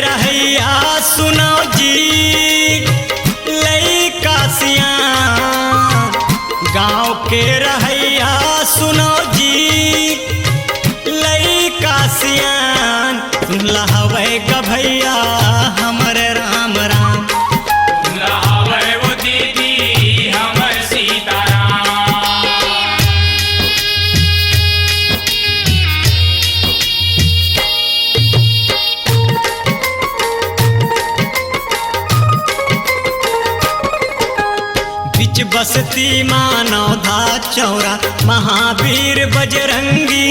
रहैया सुनो जी लइका सियान। गाँव के रहैया सुनो जी लइका सियान। सुनला हवे गभैया हमर राम राम। सुनला हवे वो दीदी हमर सीताराम। बिच बसती मानवधा चौरा महावीर बजरंगी।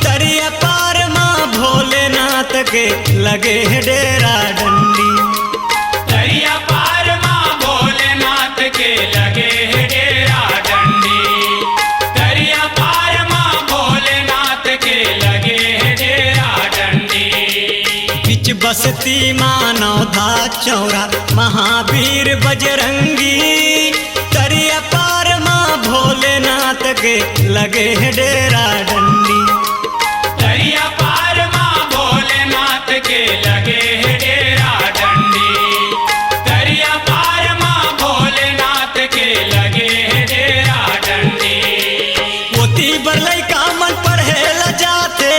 तरिया पार माँ भोलेनाथ के लगे है डेरा डंडी। दरिया पार माँ भोलेनाथ के लगे है डेरा डंडी। दरिया पार माँ भोलेनाथ के लगे है डेरा डंडी। बिच बसती मानवधा चौरा महावीर बजरंगी। तरिया पार माँ भोलेनाथ के लगे है डेरा डंडी। दरिया पार माँ भोलेनाथ के लगे है डेरा डंडी। दरिया पार माँ भोलेनाथ के लगे है डेरा डंडी। पोती बरलई का मन पढ़ेला जाते।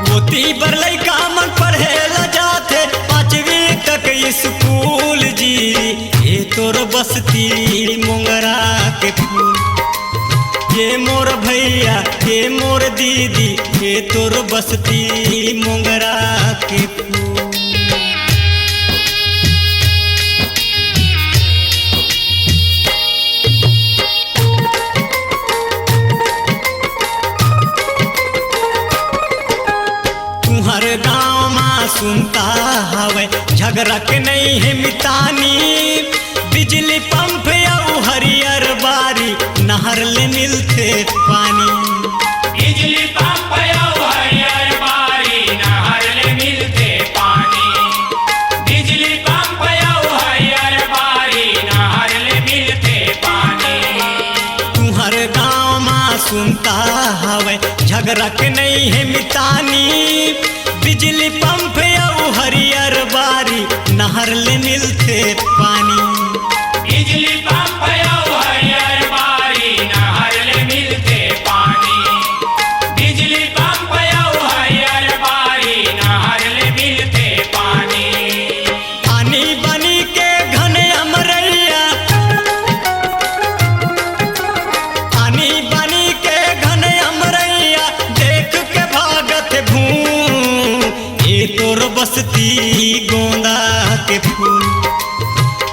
पोती बरलई का मन पढ़ेला जाते। पांचवी तक स्कूल जी। ये तोर बसती मोंगरा के फूल। ये मोर भैया ये मोर दीदी ये तोर बसती मोंगरा के फूल। तुम्हार गाँव माँ सुनता हवे झगड़ा के नहीं है मितानी। बिजली पंप या हरियर बारी नहर ले मिलते पानी। बिजली पंप या हरियर बारी नहर ले मिलते पानी। बिजली पंप या हरियर बारी नहर ले मिलते पानी। तुम्हार गाँव माँ सुनता हवे झगड़ा के नहीं है मितानी। बिजली पंप या हरियर बारी नहर ले मिलते पानी। बिजली पंप या हरियर बारी नहर ले मिलते पानी। बिजली पंप या हरियर बारी नहर ले मिलते पानी। पानी बनी के घन अमरैया। पानी बनी के घन अमरैया देख के भागत भूम। ये तोर बसती गोंदा के फूल।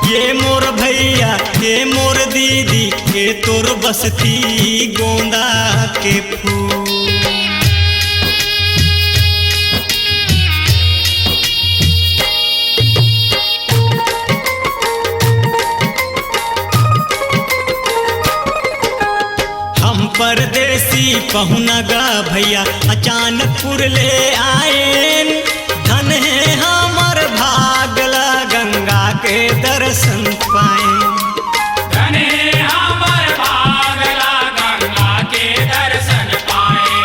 ये मोर भैया ये मोर दीदी ये तोर बसती गोंदा के फूल। हम परदेसी पहुनगा भैया अचानकपुर ले आएन। धन है हमर भागला गंगा के दर्शन पाए। धने हमर भागला गंगा के दर्शन पाए।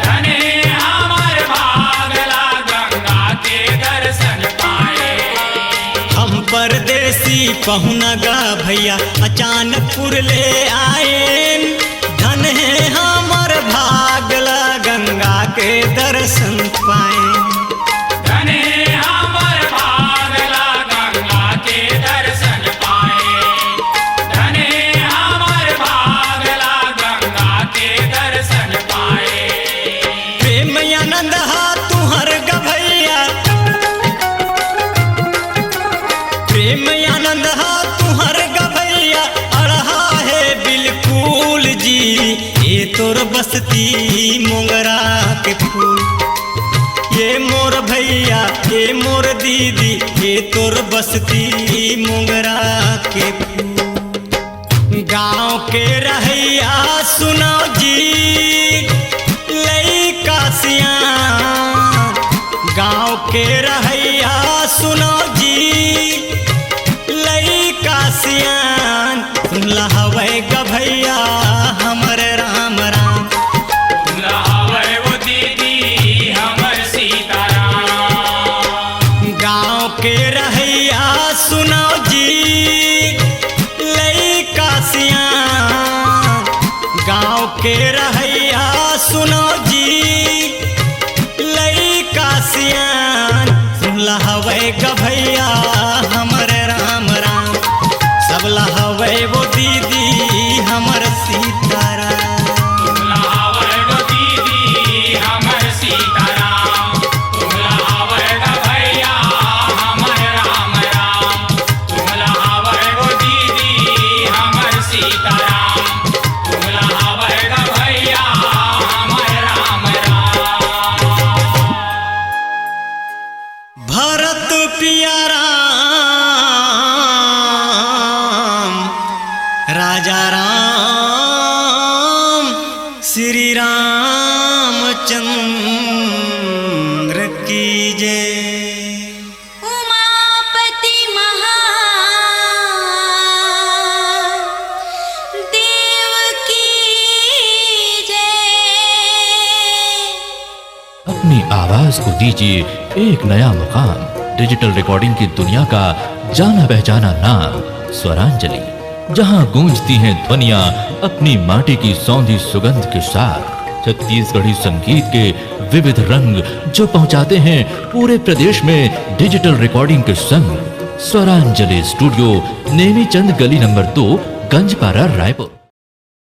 धने हमर भागला गंगा के दर्शन पाए। हम परदेसी पहुनगा भैया अचानकपुर ले आएन। धन है हमर भागला गंगा के दर्शन पाए। धने हमर भागला गंगा के दर्शन पाए। धने हमर भागला गंगा के दर्शन पाए। प्रेम आनंद हा तुहर गभैया। प्रेम आनंद हा तुहर गभैया अड़हा है बिल्कुल जी। ये तोर बसती मोंगरा के फूल। ये मोर भैया ये मोर दीदी ये तोर बसती मोंगरा के फूल। गाँव के रहैया सुनो जी लइका सियान। गाँव के रहैया सुनो जी लइका सियान। सुनला हवे गभैया हमर राम राम। सुनला हवे वो दीदी हम गभैया हमरे राम राम, सबला हवे वो दीदी हमर सीताराम। तुमला हवे गो दीदी हमर सीताराम, तुमला हवे गो भैया हमर राम राम, तुमला हवे गो दीदी हमर सीताराम, तुमला हवे गो भैया हमर राम राम। भरत पिया राम, राजा राम, श्री रामचंद्र की जय। उमापति महादेव की जय। अपनी आवाज को दीजिए एक नया मुकाम। डिजिटल रिकॉर्डिंग की दुनिया का जाना पहचाना नाम स्वरांजलि, जहां गूंजती हैं ध्वनियां अपनी माटी की सौंधी सुगंध के साथ। छत्तीसगढ़ी संगीत के विविध रंग जो पहुंचाते हैं पूरे प्रदेश में डिजिटल रिकॉर्डिंग के संग। स्वरांजलि स्टूडियो, नेमीचंद गली नंबर 2, गंजपारा, रायपुर।